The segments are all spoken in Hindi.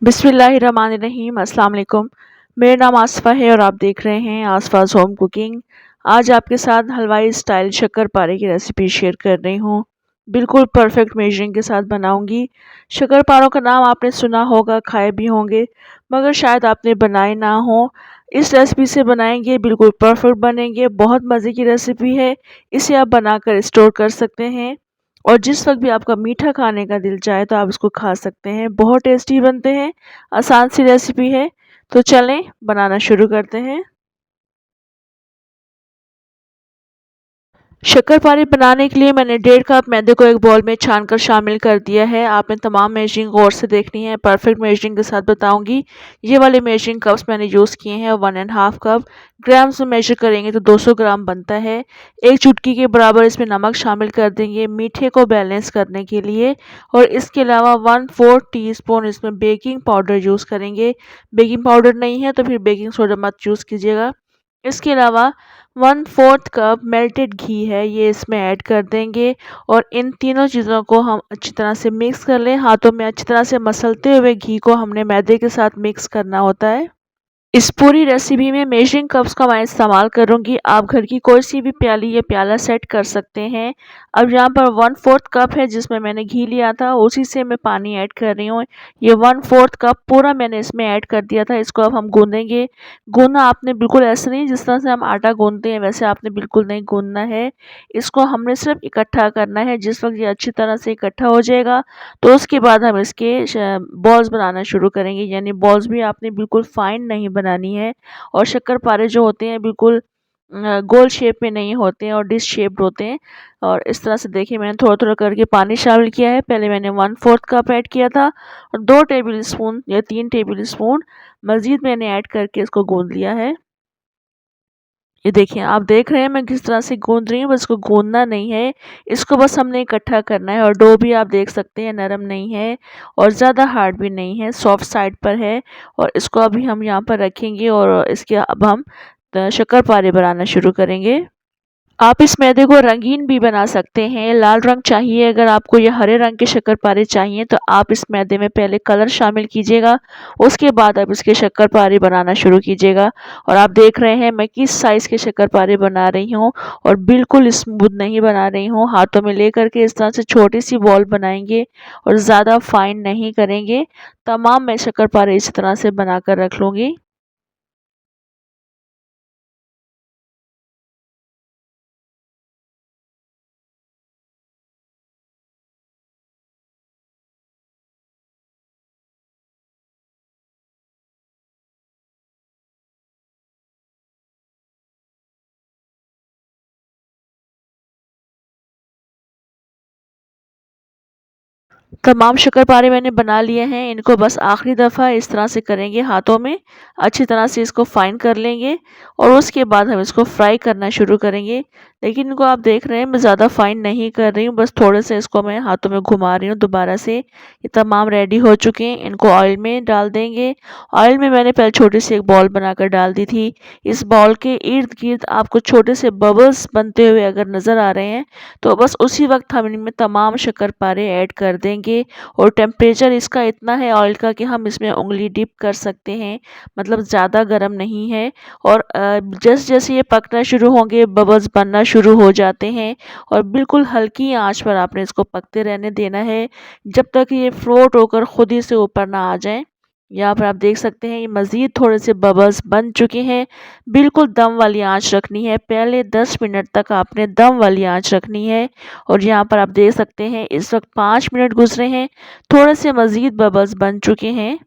बिस्मिल्लाहिर्रहमानिर्रहीम अस्सलाम वालेकुम। मेरा नाम आसफ़ा है और आप देख रहे हैं आसफ़ाज़ होम कुकिंग। आज आपके साथ हलवाई स्टाइल शक्करपारे की रेसिपी शेयर कर रही हूँ। बिल्कुल परफेक्ट मेजरिंग के साथ बनाऊंगी। शक्करपारों का नाम आपने सुना होगा, खाए भी होंगे, मगर शायद आपने बनाए ना हो। इस रेसिपी से बनाएंगे, बिल्कुल परफेक्ट बनेंगे। बहुत मज़े की रेसिपी है। इसे आप बनाकर स्टोर कर सकते हैं और जिस वक़्त भी आपका मीठा खाने का दिल चाहे तो आप इसको खा सकते हैं। बहुत टेस्टी बनते हैं, आसान सी रेसिपी है। तो चलें बनाना शुरू करते हैं। शक्करपारे बनाने के लिए मैंने 1.5 कप मैदे को एक बाउल में छानकर शामिल कर दिया है। आपने तमाम मेजरिंग गौर से देखनी है, परफेक्ट मेजरिंग के साथ बताऊंगी। ये वाले मेजरिंग कप्स मैंने यूज़ किए हैं। 1.5 कप ग्राम्स में मेजर करेंगे तो 200 ग्राम बनता है। एक चुटकी के बराबर इसमें नमक शामिल कर देंगे मीठे को बैलेंस करने के लिए। और इसके अलावा 1/4 टीस्पून इसमें बेकिंग पाउडर यूज़ करेंगे। बेकिंग पाउडर नहीं है तो फिर बेकिंग सोडा मत यूज़ कीजिएगा। इसके अलावा 1/4 कप मेल्टेड घी है, ये इसमें ऐड कर देंगे। और इन तीनों चीज़ों को हम अच्छी तरह से मिक्स कर लें। हाथों में अच्छी तरह से मसलते हुए घी को हमने मैदे के साथ मिक्स करना होता है। इस पूरी रेसिपी में मेजरिंग कप्स का मैं इस्तेमाल करूंगी। आप घर की कोई सी भी प्याली या प्याला सेट कर सकते हैं। अब यहाँ पर 1/4 कप है जिसमें मैंने घी लिया था, उसी से मैं पानी ऐड कर रही हूँ। ये 1/4 कप पूरा मैंने इसमें ऐड कर दिया था। इसको अब हम गूंदेंगे। गूंदना आपने बिल्कुल ऐसे नहीं जिस तरह से हम आटा गूंदते हैं वैसे आपने बिल्कुल नहीं गूंदना है। इसको हमने सिर्फ इकट्ठा करना है। जिस वक्त ये अच्छी तरह से इकट्ठा हो जाएगा तो उसके बाद हम इसके बॉल्स बनाना शुरू करेंगे। यानी बॉल्स भी आपने बिल्कुल फाइन नहीं बनानी है। और शक्करपारे जो होते हैं बिल्कुल गोल शेप में नहीं होते हैं और डिश शेप्ड होते हैं। और इस तरह से देखिए मैंने थोड़ा थोड़ा करके पानी शामिल किया है। पहले मैंने 1/4 कप ऐड किया था और 2 टेबल स्पून या 3 टेबल स्पून मज़ीद मैंने ऐड करके इसको गूंद लिया है। ये देखिए, आप देख रहे हैं मैं किस तरह से गूंद रही हूँ। बस इसको गूंदना नहीं है, इसको बस हमने इकट्ठा करना है। और डो भी आप देख सकते हैं नरम नहीं है और ज़्यादा हार्ड भी नहीं है, सॉफ्ट साइड पर है। और इसको अभी हम यहाँ पर रखेंगे और इसके अब हम शक्करपारे बनाना शुरू करेंगे। आप इस मैदे को रंगीन भी बना सकते हैं। लाल रंग चाहिए अगर आपको या हरे रंग के शक्करपारे चाहिए तो आप इस मैदे में पहले कलर शामिल कीजिएगा, उसके बाद आप इसके शक्करपारे बनाना शुरू कीजिएगा। और आप देख रहे हैं मैं किस साइज़ के शक्करपारे बना रही हूँ और बिल्कुल स्मूथ नहीं बना रही हूँ। हाथों में लेकर के इस तरह से छोटी सी बॉल बनाएंगे और ज़्यादा फाइन नहीं करेंगे। तमाम मैं शक्करपारे इस तरह से बनाकर रख लूँगी। तमाम शक्करपारे मैंने बना लिए हैं। इनको बस आखिरी दफ़ा इस तरह से करेंगे, हाथों में अच्छी तरह से इसको फाइन कर लेंगे और उसके बाद हम इसको फ्राई करना शुरू करेंगे। लेकिन इनको आप देख रहे हैं मैं ज़्यादा फाइन नहीं कर रही हूँ, बस थोड़े से इसको मैं हाथों में घुमा रही हूँ दोबारा से। ये तमाम रेडी हो चुके हैं। इनको ऑयल में डाल देंगे। ऑयल में मैंने पहले छोटी सी एक बॉल बनाकर डाल दी थी। इस बॉल के इर्द गिर्द आपको छोटे से बबल्स बनते हुए अगर नज़र आ रहे हैं तो बस उसी वक्त हम इनमें तमाम शक्करपारे ऐड कर देंगे। और टेम्परेचर इसका इतना है ऑयल का कि हम इसमें उंगली डिप कर सकते हैं, मतलब ज़्यादा गर्म नहीं है। और जैसे जैसे ये पकना शुरू होंगे बबल्स बनना शुरू हो जाते हैं और बिल्कुल हल्की आंच पर आपने इसको पकते रहने देना है जब तक ये फ्लोट होकर खुद ही से ऊपर ना आ जाए। यहाँ पर आप देख सकते हैं ये मज़ीद थोड़े से बबल्स बन चुके हैं। बिल्कुल दम वाली आंच रखनी है, पहले 10 मिनट तक आपने दम वाली आंच रखनी है। और यहाँ पर आप देख सकते हैं इस वक्त 5 मिनट गुजरे हैं, थोड़े से मज़ीद बबल्स बन चुके हैं।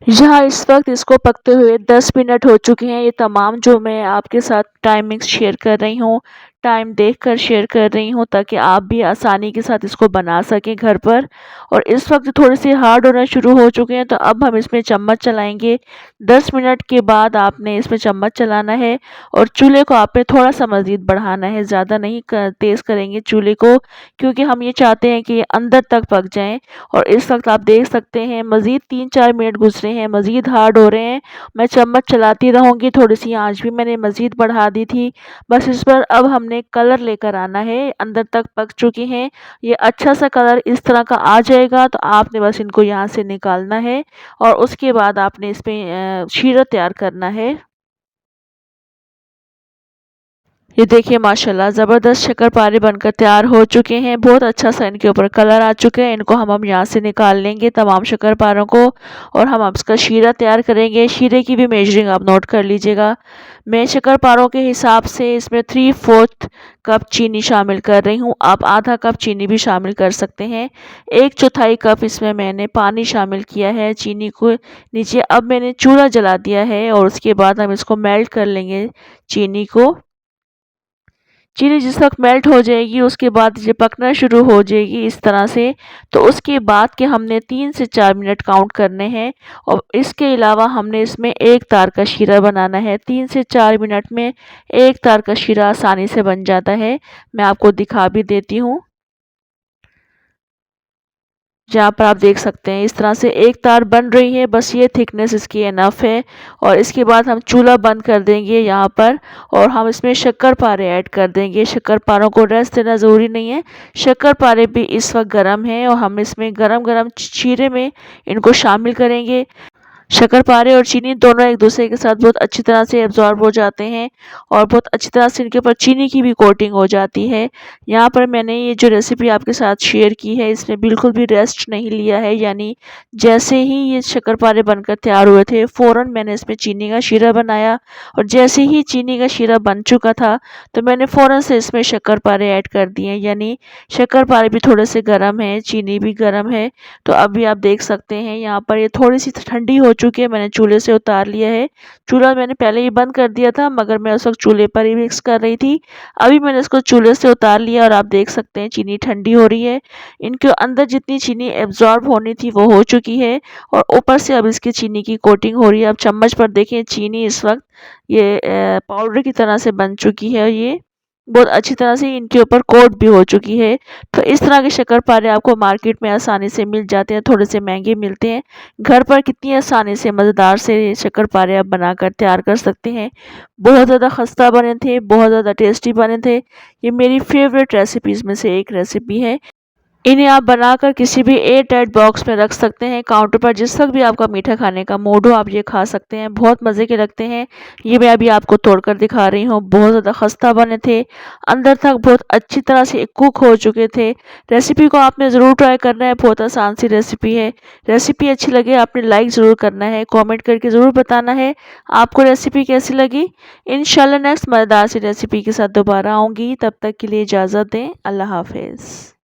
यहाँ इस वक्त इसको पकते हुए 10 मिनट हो चुके हैं। ये तमाम जो मैं आपके साथ टाइमिंग्स शेयर कर रही हूँ, टाइम देखकर शेयर कर रही हूँ ताकि आप भी आसानी के साथ इसको बना सकें घर पर। और इस वक्त थोड़े से हार्ड होना शुरू हो चुके हैं तो अब हम इसमें चम्मच चलाएंगे। 10 मिनट के बाद आपने इसमें चम्मच चलाना है और चूल्हे को आपने थोड़ा सा मज़ीद बढ़ाना है, ज़्यादा नहीं तेज़ करेंगे चूल्हे को, क्योंकि हम ये चाहते हैं कि ये अंदर तक पक जाएँ। और इस वक्त आप देख सकते हैं मज़ीद 3-4 मिनट गुजरे हैं, मज़ीद हार्ड हो रहे हैं। मैं चम्मच चलाती रहूँगी, थोड़ी सी आंच भी मैंने मज़ीद बढ़ा दी थी। बस इस पर अब हमने हमने कलर लेकर आना है, अंदर तक पक चुकी हैं। ये अच्छा सा कलर इस तरह का आ जाएगा तो आपने बस इनको यहाँ से निकालना है और उसके बाद आपने इसमें शीरा तैयार करना है। ये देखिए माशाल्लाह ज़बरदस्त शक्करपारे बनकर तैयार हो चुके हैं। बहुत अच्छा सा इनके ऊपर कलर आ चुके हैं। इनको हम यहाँ से निकाल लेंगे तमाम शक्करपारों को और हम अब इसका शीरा तैयार करेंगे। शीरे की भी मेजरिंग आप नोट कर लीजिएगा। मैं शक्करपारों के हिसाब से इसमें 3/4 कप चीनी शामिल कर रही हूँ। आप आधा कप चीनी भी शामिल कर सकते हैं। 1/4 कप इसमें मैंने पानी शामिल किया है चीनी को नीचे। अब मैंने चूल्हा जला दिया है और उसके बाद हम इसको मेल्ट कर लेंगे चीनी को। चीनी जिस वक़्त मेल्ट हो जाएगी उसके बाद ये पकना शुरू हो जाएगी इस तरह से, तो उसके बाद के हमने 3 से 4 मिनट काउंट करने हैं और इसके अलावा हमने इसमें एक तार का शीरा बनाना है। 3 से 4 मिनट में एक तार का शीरा आसानी से बन जाता है। मैं आपको दिखा भी देती हूँ। जहाँ पर आप देख सकते हैं इस तरह से एक तार बन रही है, बस ये थिकनेस इसकी इनफ है और इसके बाद हम चूल्हा बंद कर देंगे यहाँ पर और हम इसमें शक्करपारे ऐड कर देंगे। शक्करपारों को रेस्ट देना ज़रूरी नहीं है। शक्करपारे भी इस वक्त गर्म हैं और हम इसमें गरम-गरम शीरे में इनको शामिल करेंगे। शक्करपारे और चीनी दोनों एक दूसरे के साथ बहुत अच्छी तरह से एब्ज़ॉर्ब हो जाते हैं और बहुत अच्छी तरह से इनके ऊपर चीनी की भी कोटिंग हो जाती है। यहाँ पर मैंने ये जो रेसिपी आपके साथ शेयर की है इसमें बिल्कुल भी रेस्ट नहीं लिया है, यानी जैसे ही ये शक्करपारे बनकर तैयार हुए थे फ़ौरन मैंने इसमें चीनी का शीरा बनाया और जैसे ही चीनी का शीरा बन चुका था तो मैंने फ़ौरन से इसमें शक्करपारे ऐड कर दिए, यानी शक्करपारे भी थोड़े से गर्म हैं, चीनी भी गर्म है। तो अभी आप देख सकते हैं यहाँ पर ये थोड़ी-सी ठंडी हो चुकी है, मैंने चूल्हे से उतार लिया है। चूल्हा मैंने पहले ही बंद कर दिया था मगर मैं उस वक़्त चूल्हे पर ही मिक्स कर रही थी। अभी मैंने इसको चूल्हे से उतार लिया और आप देख सकते हैं चीनी ठंडी हो रही है। इनके अंदर जितनी चीनी एब्ज़ॉर्ब होनी थी वो हो चुकी है और ऊपर से अब इसकी चीनी की कोटिंग हो रही है। आप चम्मच पर देखें चीनी इस वक़्त ये पाउडर की तरह से बन चुकी है, ये बहुत अच्छी तरह से इनके ऊपर कोट भी हो चुकी है। तो इस तरह के शक्करपारे आपको मार्केट में आसानी से मिल जाते हैं, थोड़े से महंगे मिलते हैं। घर पर कितनी आसानी से मज़ेदार से शक्करपारे आप बनाकर तैयार कर सकते हैं। बहुत ज़्यादा खस्ता बने थे, बहुत ज़्यादा टेस्टी बने थे। ये मेरी फेवरेट रेसिपीज़ में से एक रेसिपी है। इन्हें आप बनाकर किसी भी एयर टाइट बॉक्स में रख सकते हैं। काउंटर पर जिस वक़्त भी आपका मीठा खाने का मूड हो आप ये खा सकते हैं। बहुत मज़े के लगते हैं। ये मैं अभी आपको तोड़कर दिखा रही हूँ। बहुत ज़्यादा खस्ता बने थे। अंदर तक बहुत अच्छी तरह से कुक हो चुके थे। रेसिपी को आपने ज़रूर ट्राई करना है। बहुत आसान सी रेसिपी है। रेसिपी अच्छी लगे आपने लाइक ज़रूर करना है। कमेंट करके ज़रूर बताना है आपको रेसिपी कैसी लगी। इंशाल्लाह नेक्स्ट मज़ेदार सी रेसिपी के साथ दोबारा आऊँगी। तब तक के लिए इजाज़त दें। अल्लाह हाफ़िज़।